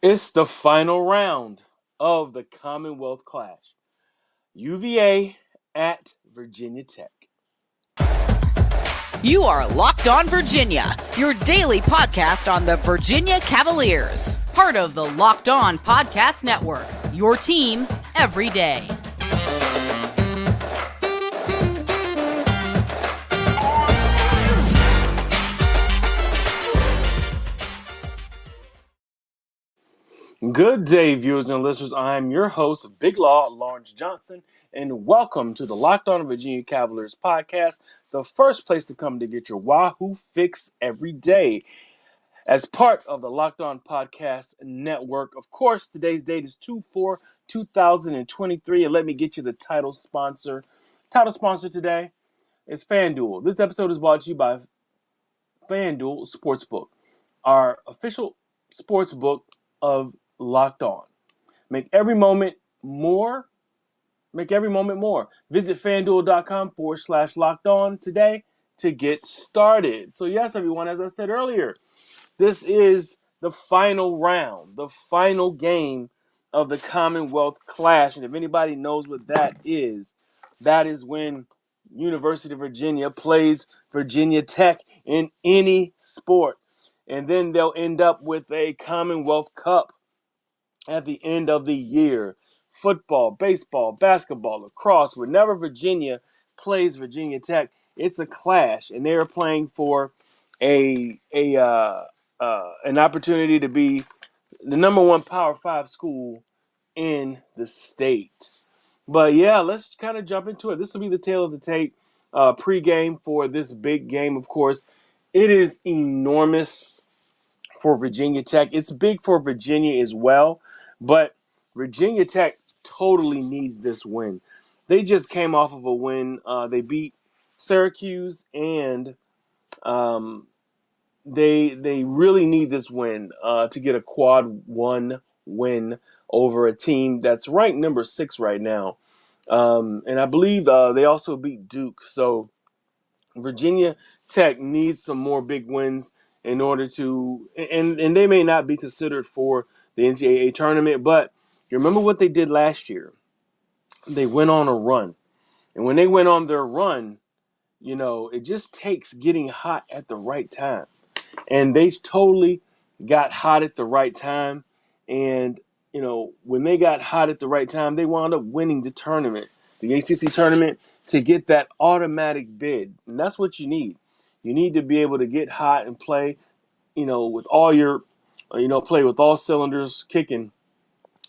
It's the final round of the Commonwealth Clash. UVA at Virginia Tech. You are Locked On Virginia, your daily podcast on the Virginia Cavaliers. Part of the Locked On Podcast Network, your team every day. Good day, viewers and listeners. I'm your host, Big Law Lawrence Johnson, and welcome to the Locked On Virginia Cavaliers podcast, the first place to come to get your Wahoo fix every day. As part of the Locked On Podcast Network, of course, today's date is 2/4/2023, and let me get you the title sponsor. Title sponsor today is FanDuel. This episode is brought to you by FanDuel Sportsbook, our official sportsbook of Locked On. Make every moment more. Make every moment more. Visit FanDuel.com/Locked On today to get started. So yes, everyone, as I said earlier, this is the final round, the final game of the Commonwealth Clash. And if anybody knows what that is when University of Virginia plays Virginia Tech in any sport. And then they'll end up with a Commonwealth Cup at the end of the year. Football, baseball, basketball, lacrosse, whenever Virginia plays Virginia Tech, it's a clash. And they're playing for an opportunity to be the number one Power 5 school in the state. But yeah, let's kind of jump into it. This will be the tail of the tape pregame for this big game, of course. It is enormous for Virginia Tech. It's big for Virginia as well, but Virginia Tech totally needs this win. They just came off of a win. They beat Syracuse, and they really need this win to get a quad one win over a team that's ranked number 6 right now. And I believe they also beat Duke. So Virginia Tech needs some more big wins in order to, and they may not be considered for the NCAA tournament, but you remember what they did last year? They went on a run. And when they went on their run, it just takes getting hot at the right time. And they totally got hot at the right time. And, when they got hot at the right time, they wound up winning the tournament, the ACC tournament, to get that automatic bid. And that's what you need. You need to be able to get hot and play, with all your, play with all cylinders kicking,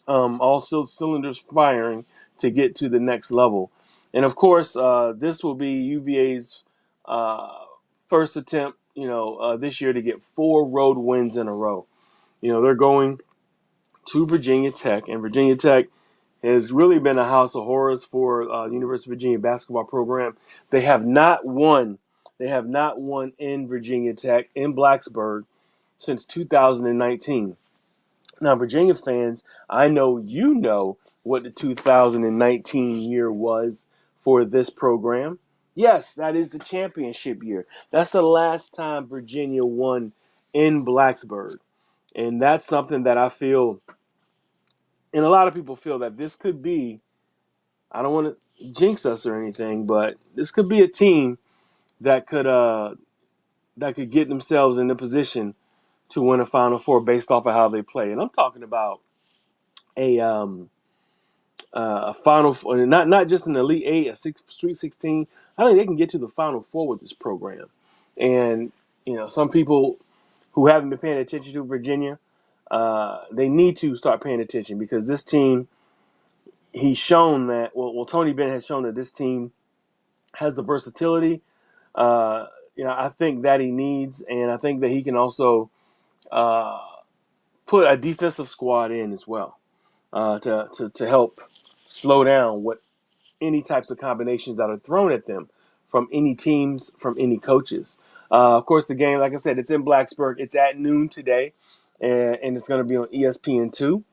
all cylinders firing to get to the next level. And of course, this will be UVA's first attempt, this year to get 4 road wins in a row. They're going to Virginia Tech, and Virginia Tech has really been a house of horrors for the University of Virginia basketball program. They have not won. They have not won in Virginia Tech in Blacksburg since 2019. Now, Virginia fans, I know you know what the 2019 year was for this program. Yes, that is the championship year. That's the last time Virginia won in Blacksburg. And that's something that I feel, and a lot of people feel, that this could be, I don't want to jinx us or anything, but this could be a team that could get themselves in a position to win a Final Four based off of how they play. And I'm talking about a Final Four, not just an Elite Eight, a Sweet 16. I think they can get to the Final Four with this program. And some people who haven't been paying attention to Virginia, they need to start paying attention, because this team, he's shown that. Well, Tony Bennett has shown that this team has the versatility. I think that he needs, and I think that he can also put a defensive squad in as well to help slow down what any types of combinations that are thrown at them from any teams, from any coaches. Of course, the game, like I said, it's in Blacksburg. It's at noon today, and it's going to be on ESPN2.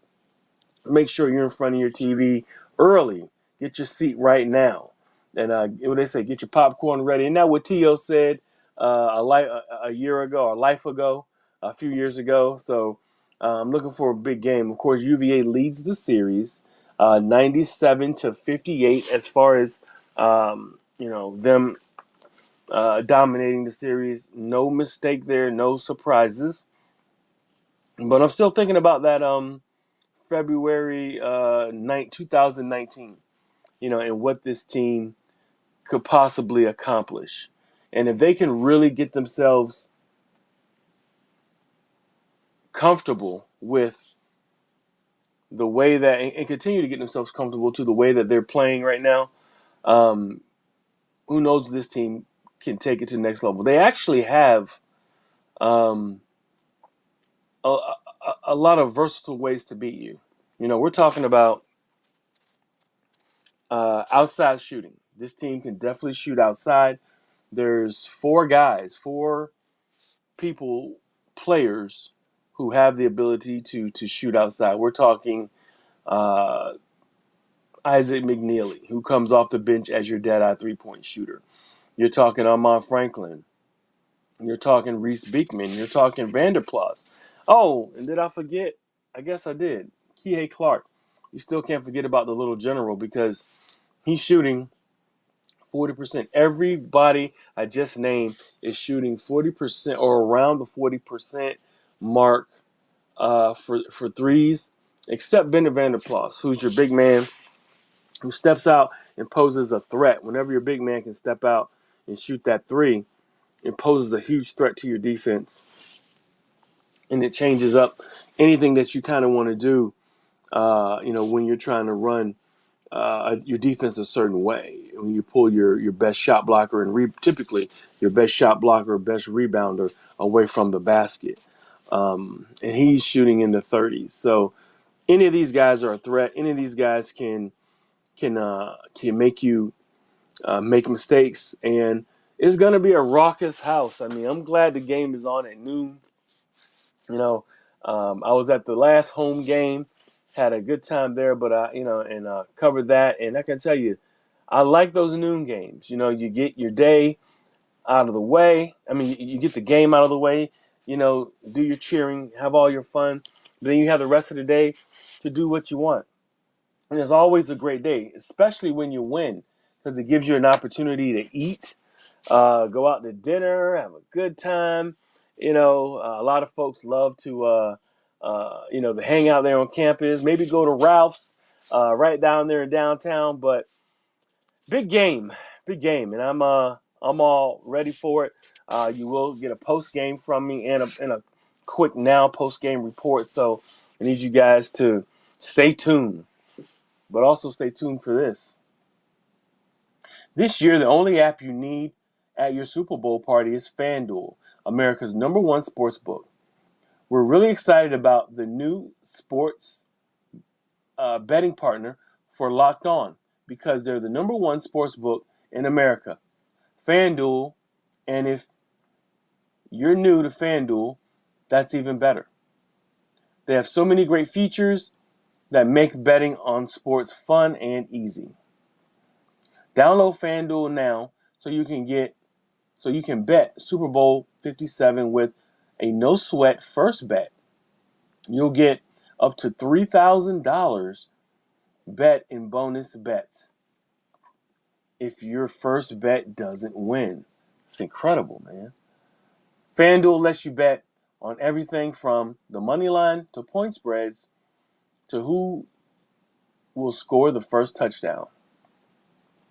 Make sure you're in front of your TV early. Get your seat right now. And what they say, get your popcorn ready. And that's what T.O. said a year ago, or life ago, a few years ago. So I'm looking for a big game. Of course, UVA leads the series, 97-58, as far as them dominating the series. No mistake there, no surprises. But I'm still thinking about that February 2019. And what this team could possibly accomplish, and if they can really get themselves comfortable with the way that and continue to get themselves comfortable to the way that they're playing right now, um, who knows if this team can take it to the next level. They actually have um, a lot of versatile ways to beat you. We're talking about outside shooting. This team can definitely shoot outside. There's four people, players who have the ability to shoot outside. We're talking uh, Isaac McNeely, who comes off the bench as your dead-eye three-point shooter. You're talking Armand Franklin. You're talking Reese Beekman. You're talking Vanderplas. Oh, and did I forget? I guess I did. Kihei Clark. You still can't forget about the little general because he's shooting 40%. Everybody I just named is shooting 40% or around the 40% mark for threes, except Bender Vanderplas, who's your big man, who steps out and poses a threat. Whenever your big man can step out and shoot that three, it poses a huge threat to your defense, and it changes up anything that you kind of want to do. When you're trying to run your defense a certain way, when you pull your best shot blocker and typically your best shot blocker, best rebounder away from the basket, and he's shooting in the 30s. So any of these guys are a threat. Any of these guys can make you make mistakes, and it's going to be a raucous house. I mean, I'm glad the game is on at noon. I was at the last home game, had a good time there, but covered that, and I can tell you, I like those noon games. You get your day out of the way. I mean, you get the game out of the way. Do your cheering, have all your fun. Then you have the rest of the day to do what you want. And it's always a great day, especially when you win, because it gives you an opportunity to eat, go out to dinner, have a good time. A lot of folks love to hang out there on campus, maybe go to Ralph's right down there in downtown. But big game, big game, and I'm all ready for it. You will get a post game from me and a quick now post game report. So I need you guys to stay tuned, but also stay tuned for this. This year, the only app you need at your Super Bowl party is FanDuel, America's #1 sports book. We're really excited about the new sports betting partner for Locked On because they're the #1 sports book in America, FanDuel. And if you're new to FanDuel, that's even better. They have so many great features that make betting on sports fun and easy. Download FanDuel now so you can bet Super Bowl 57 with a no sweat first bet. You'll get up to $3,000 bet in bonus bets if your first bet doesn't win. It's incredible, man. FanDuel lets you bet on everything from the money line to point spreads to who will score the first touchdown.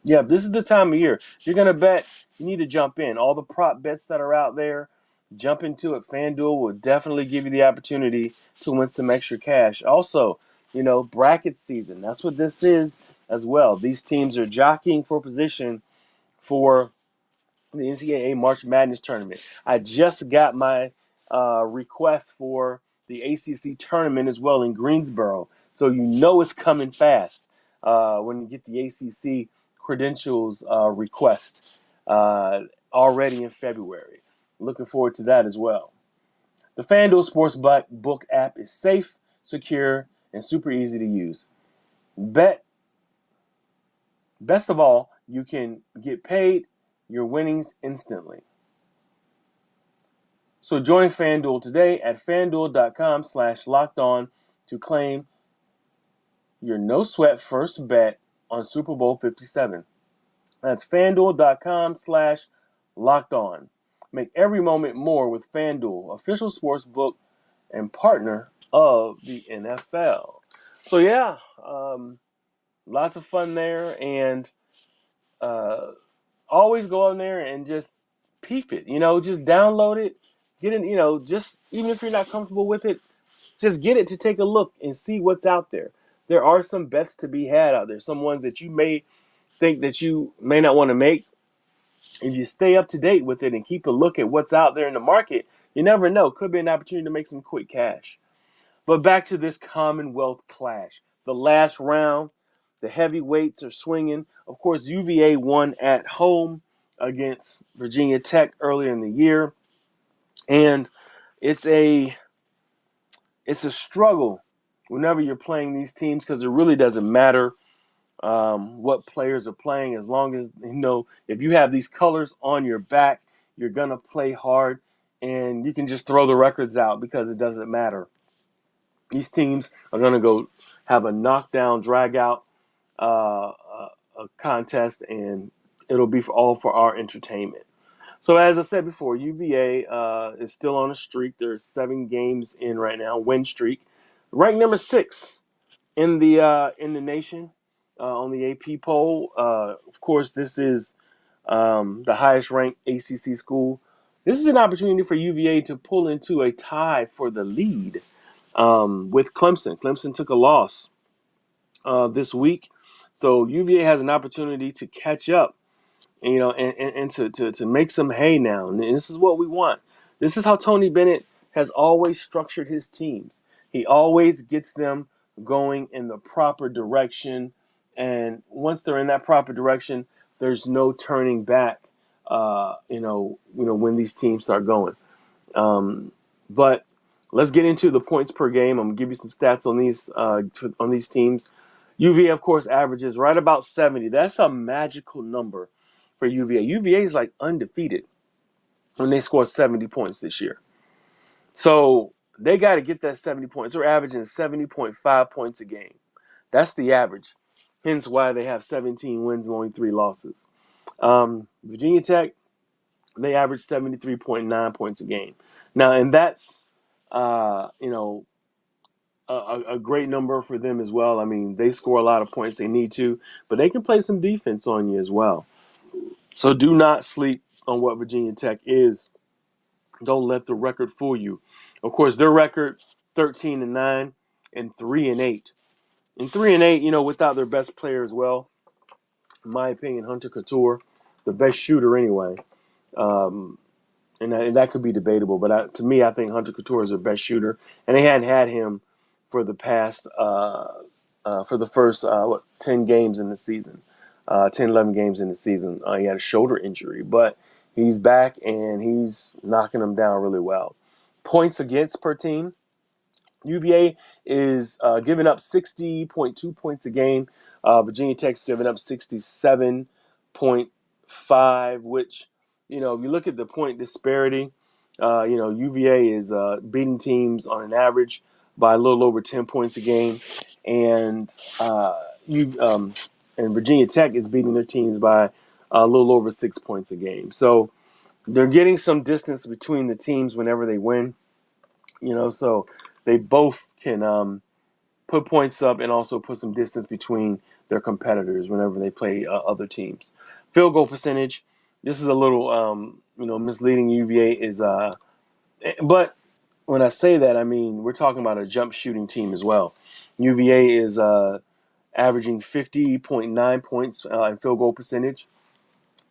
Yeah, this is the time of year. If you're going to bet, you need to jump in. All the prop bets that are out there, jump into it. FanDuel will definitely give you the opportunity to win some extra cash. Also, bracket season. That's what this is as well. These teams are jockeying for position for the NCAA March Madness tournament. I just got my request for the ACC tournament as well in Greensboro. So it's coming fast when you get the ACC credentials request already in February. Looking forward to that as well. The FanDuel Sportsbook app is safe, secure, and super easy to use. Best of all, you can get paid your winnings instantly. So join FanDuel today at FanDuel.com/lockedon to claim your no sweat first bet on Super Bowl 57. That's FanDuel.com/lockedon. Make every moment more with FanDuel, official sports book and partner of the NFL. So yeah, lots of fun there, and uh, always go on there and just peep it. Just download it, get it. Just even if you're not comfortable with it, just get it to take a look and see what's out there. There are some bets to be had out there. Some ones that you may think that you may not want to make. If you stay up to date with it and keep a look at what's out there in the market, you never know. Could be an opportunity to make some quick cash. But back to this Commonwealth clash. The last round, the heavyweights are swinging. Of course, UVA won at home against Virginia Tech earlier in the year. And it's a struggle whenever you're playing these teams because it really doesn't matter what players are playing as long as, if you have these colors on your back, you're going to play hard and you can just throw the records out because it doesn't matter. These teams are going to go have a knockdown, drag out a contest, and it'll be all for our entertainment. So as I said before, UVA is still on a streak. There's 7 games in right now, win streak. Ranked number 6 in the nation on the AP poll. Of course, this is the highest ranked ACC school. This is an opportunity for UVA to pull into a tie for the lead with Clemson. Clemson took a loss this week, so UVA has an opportunity to catch up, and to make some hay now. And this is what we want. This is how Tony Bennett has always structured his teams. He always gets them going in the proper direction, and once they're in that proper direction, there's no turning back. When these teams start going. But let's get into the points per game. I'm gonna give you some stats on these teams. UVA, of course, averages right about 70. That's a magical number for UVA. UVA is like undefeated when they score 70 points this year. So they got to get that 70 points. They're averaging 70.5 points a game. That's the average. Hence why they have 17 wins and only 3 losses. Virginia Tech, they average 73.9 points a game. Now, and that's, a great number for them as well. I mean, they score a lot of points they need to, but they can play some defense on you as well. So do not sleep on what Virginia Tech is. Don't let the record fool you. Of course, their record 13-9 and 3-8. And 3-8, without their best player as well. In my opinion, Hunter Couture, the best shooter anyway. And that could be debatable, but to me, I think Hunter Couture is their best shooter, and they hadn't had him for the past for the first 10 games in the season, 10, 11 games in the season. He had a shoulder injury, but he's back and he's knocking them down really well. Points against per team. UVA is giving up 60.2 points a game. Virginia Tech's giving up 67.5, which, if you look at the point disparity, UVA is beating teams on an average by a little over 10 points a game. And and Virginia Tech is beating their teams by a little over 6 points a game. So they're getting some distance between the teams whenever they win. So they both can put points up and also put some distance between their competitors whenever they play other teams. Field goal percentage. This is a little, misleading. UVA is, but when I say that, I mean we're talking about a jump shooting team as well. UVA is averaging 50.9 points in field goal percentage.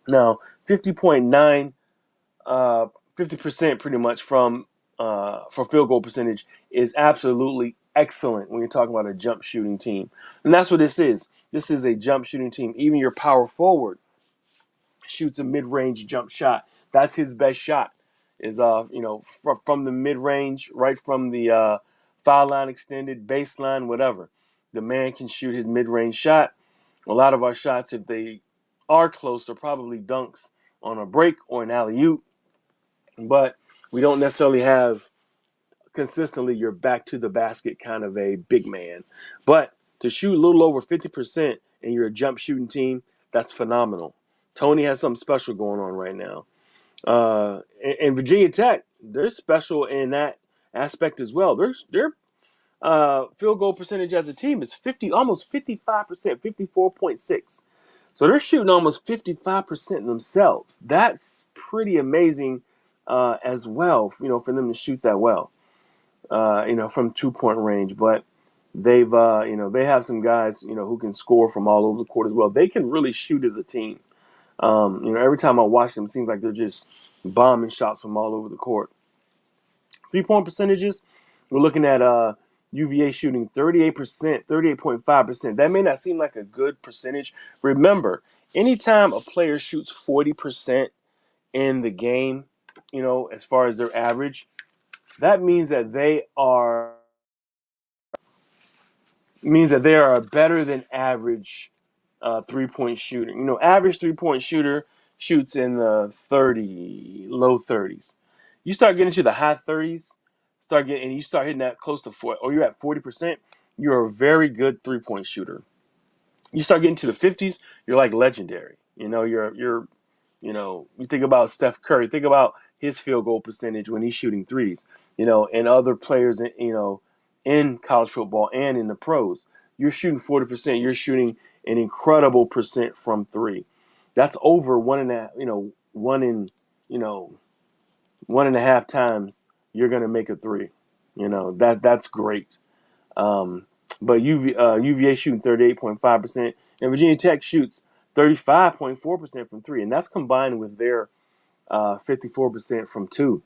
Now, 50.9. 50% pretty much from for field goal percentage is absolutely excellent when you're talking about a jump shooting team. And that's what this is. This is a jump shooting team. Even your power forward shoots a mid-range jump shot. That's his best shot is from the mid-range, right from the foul line extended, baseline, whatever. The man can shoot his mid-range shot. A lot of our shots, if they are close, are probably dunks on a break or an alley-oop. But We don't necessarily have consistently your back to the basket kind of a big man. But to shoot a little over 50% and you're a jump shooting team, that's phenomenal. Tony has something special going on right now. And Virginia Tech, they're special in that aspect as well. Their field goal percentage as a team is almost 55%, 54.6. So they're shooting almost 55% themselves. That's pretty amazing as well, for them to shoot that well, from 2-point range. But they have some guys, who can score from all over the court as well. They can really shoot as a team. Every time I watch them, it seems like they're just bombing shots from all over the court. 3-point percentages, we're looking at UVA shooting 38%, 38.5%. That may not seem like a good percentage. Remember, anytime a player shoots 40% in the game, as far as their average, that means that they are a better than average 3-point shooter. Average 3-point shooter shoots in the low 30s. You start getting to the high 30s, you start hitting that close to 4, or you're at 40%. You're a very good 3-point shooter. You start getting to the 50s, you're like legendary. You think about Steph Curry, think about his field goal percentage when he's shooting threes, and other players, in college football and in the pros. You're shooting 40%. You're shooting an incredible percent from three. That's over one and a half times you're going to make a three. That's great. But UVA shooting 38.5%, and Virginia Tech shoots 35.4% from three, and that's combined with their 54% from two.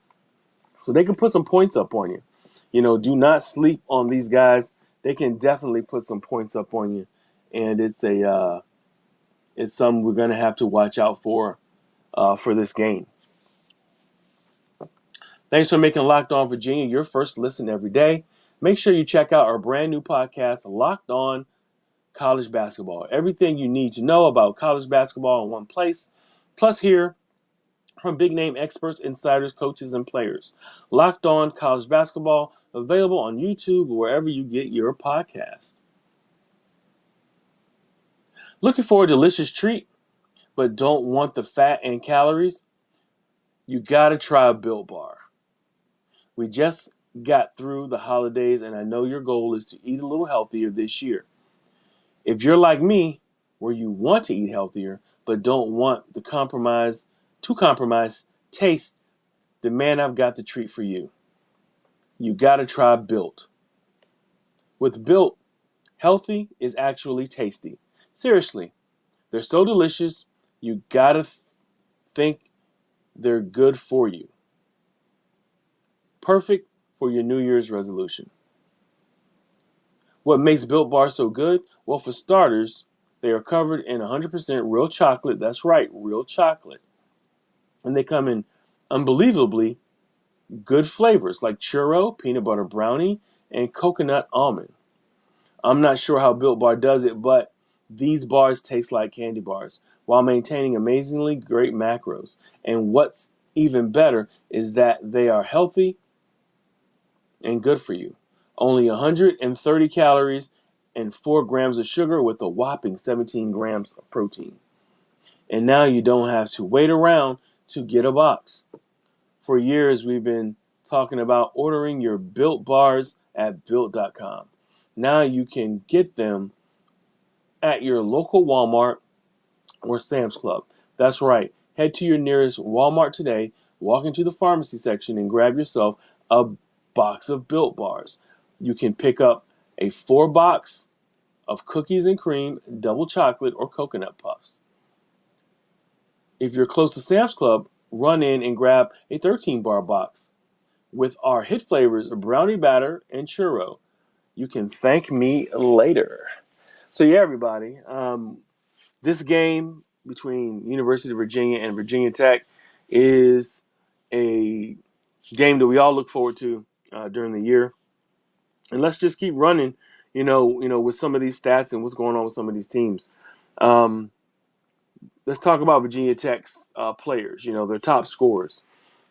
So they can put some points up on you. Do not sleep on these guys. They can definitely put some points up on you, and it's something we're going to have to watch out for this game. Thanks for making Locked On Virginia your first listen every day. Make sure you check out our brand new podcast, Locked On College Basketball. Everything you need to know about college basketball in one place. Plus, hear from big name experts, insiders, coaches, and players. Locked On College Basketball, available on YouTube or wherever you get your podcast. Looking for a delicious treat, but don't want the fat and calories? You gotta try a Built Bar. We just got through the holidays, and I know your goal is to eat a little healthier this year. If you're like me, where you want to eat healthier, but don't want to compromise taste, then man, I've got the treat for you. You gotta try Built. With Built, healthy is actually tasty. Seriously, they're so delicious, you gotta think they're good for you. Perfect for your New Year's resolution. What makes Built Bar so good? Well, for starters, they are covered in 100% real chocolate. That's right, real chocolate. And they come in unbelievably good flavors like churro, peanut butter brownie, and coconut almond. I'm not sure how Built Bar does it, but these bars taste like candy bars while maintaining amazingly great macros. And what's even better is that they are healthy and good for you. Only 130 calories and 4 grams of sugar with a whopping 17 grams of protein. And now you don't have to wait around to get a box. For years, we've been talking about ordering your Built Bars at Built.com. Now you can get them at your local Walmart or Sam's Club. That's right. Head to your nearest Walmart today, walk into the pharmacy section, and grab yourself a box of Built Bars. You can pick up a 4-box of cookies and cream, double chocolate, or coconut puffs. If you're close to Sam's Club, run in and grab a 13-bar box with our hit flavors of brownie batter and churro. You can thank me later. So yeah, everybody, this game between University of Virginia and Virginia Tech is a game that we all look forward to during the year. And let's just keep running, with some of these stats and what's going on with some of these teams. Let's talk about Virginia Tech's players, their top scorers.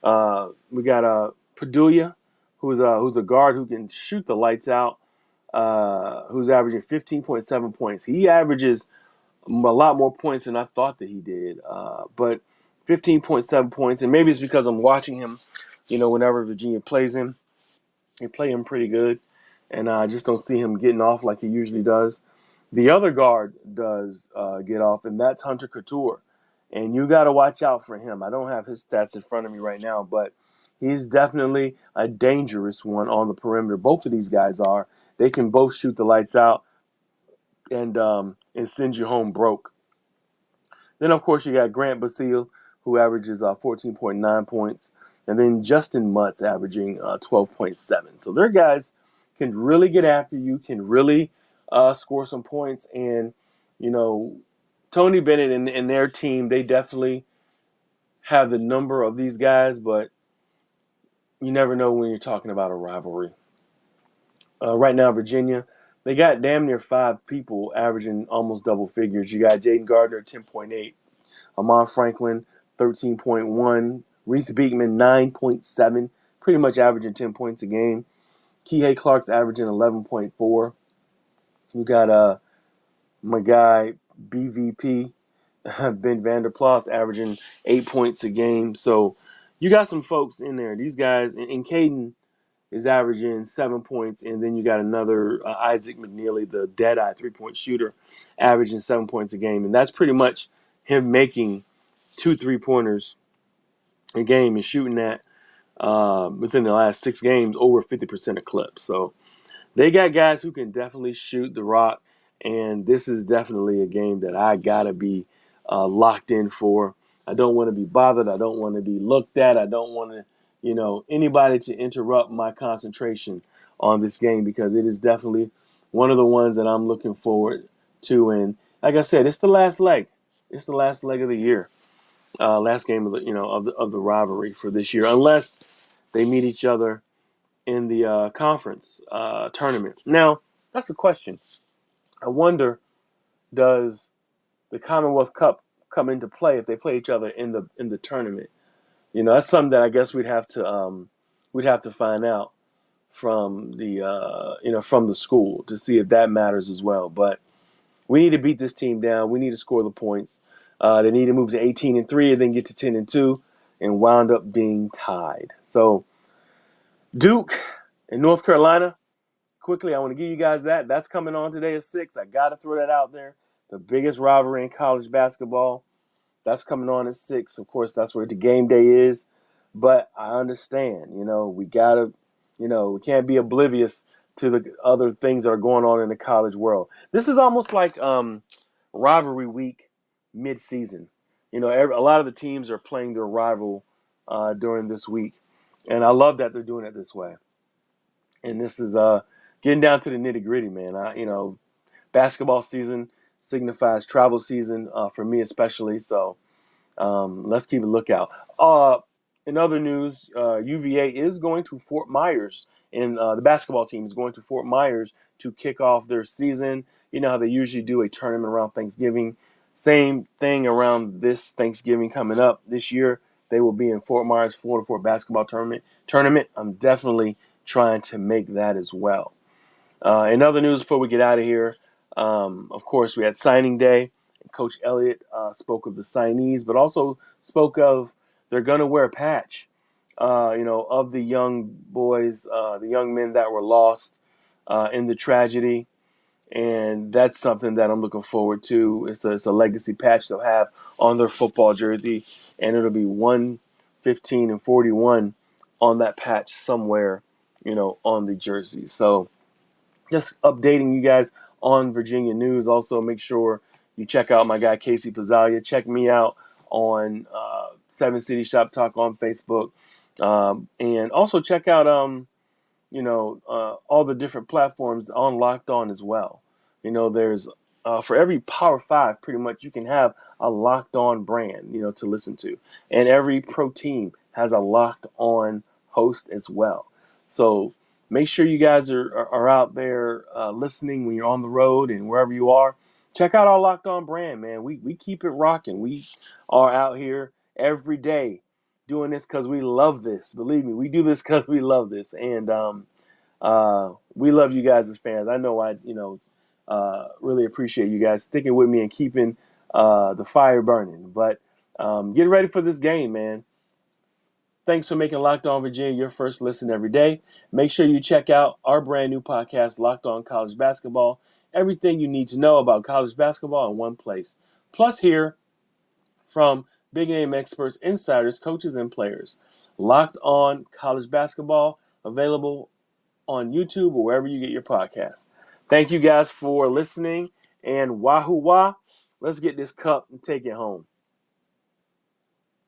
We got Padula, who's a guard who can shoot the lights out, who's averaging 15.7 points. He averages a lot more points than I thought that he did. But 15.7 points, and maybe it's because I'm watching him, whenever Virginia plays him. They play him pretty good, and I just don't see him getting off like he usually does. The other guard does get off, and that's Hunter Couture. And you got to watch out for him. I don't have his stats in front of me right now, but he's definitely a dangerous one on the perimeter. Both of these guys are. They can both shoot the lights out and send you home broke. Then, of course, you got Grant Basile, who averages 14.9 points, and then Justin Mutz averaging 12.7. So their guys can really get after you, can really score some points. And, Tony Bennett and their team, they definitely have the number of these guys, but you never know when you're talking about a rivalry. Right now, Virginia, they got damn near 5 people averaging almost double figures. You got Jaden Gardner, 10.8. Amon Franklin, 13.1. Reese Beekman, 9.7. Pretty much averaging 10 points a game. Kihei Clark's averaging 11.4. You got my guy, BVP, Ben Vanderplas, averaging 8 points a game. So you got some folks in there. These guys, and Caden is averaging 7 points. And then you got another Isaac McNeely, the dead-eye three-point shooter, averaging 7 points a game. And that's pretty much him making 2 3-pointers a game and shooting that within the last 6 games over 50% of clips. So they got guys who can definitely shoot the rock, and this is definitely a game that I gotta be locked in for. I don't want to be bothered. I don't want to be looked at. I don't want to, anybody to interrupt my concentration on this game because it is definitely one of the ones that I'm looking forward to. And like I said, it's the last leg. It's the last leg of the year. Last game of the rivalry for this year, unless they meet each other in the conference tournament. Now, that's a question. I wonder, does the Commonwealth Cup come into play if they play each other in the tournament? That's something that I guess we'd have to find out from the school to see if that matters as well. But we need to beat this team down. We need to score the points. They need to move to 18-3 and then get to 10-2 and wound up being tied. So Duke and North Carolina, quickly, I want to give you guys that. That's coming on today at 6. I got to throw that out there. The biggest rivalry in college basketball. That's coming on at 6. Of course, that's where the game day is. But I understand, we got to, we can't be oblivious to the other things that are going on in the college world. This is almost like rivalry week mid-season. A lot of the teams are playing their rival during this week. And I love that they're doing it this way. And this is getting down to the nitty-gritty, man. Basketball season signifies travel season for me especially. So let's keep a lookout. In other news, UVA is going to Fort Myers, and the basketball team is going to Fort Myers to kick off their season. You know how they usually do a tournament around Thanksgiving. Same thing around this Thanksgiving coming up this year. They will be in Fort Myers, Florida for a basketball tournament. I'm definitely trying to make that as well. In other news, before we get out of here, of course, we had signing day. Coach Elliott spoke of the signees, but also spoke of they're going to wear a patch, of the young boys, the young men that were lost in the tragedy. And that's something that I'm looking forward to. It's a legacy patch they'll have on their football jersey, and it'll be 115 and 41 on that patch somewhere, on the jersey. So just updating you guys on Virginia news. Also, make sure you check out my guy Casey Pizzalia. Check me out on 7 City Shop Talk on Facebook, and also check out all the different platforms on Locked On as well. There's for every Power 5, pretty much you can have a Locked On brand, to listen to, and every pro team has a Locked On host as well. So make sure you guys are out there listening when you're on the road and wherever you are. Check out our Locked On brand, man. We keep it rocking. We are out here every day doing this because we love this. Believe me, we do this because we love this, and we love you guys as fans. I know really appreciate you guys sticking with me and keeping the fire burning. But get ready for this game, man. Thanks for making Locked On Virginia your first listen every day. Make sure you check out our brand new podcast, Locked On College Basketball. Everything you need to know about college basketball in one place. Plus, hear from big name experts, insiders, coaches, and players. Locked On College Basketball, available on YouTube or wherever you get your podcasts. Thank you guys for listening. And Wahoo Wah, let's get this cup and take it home.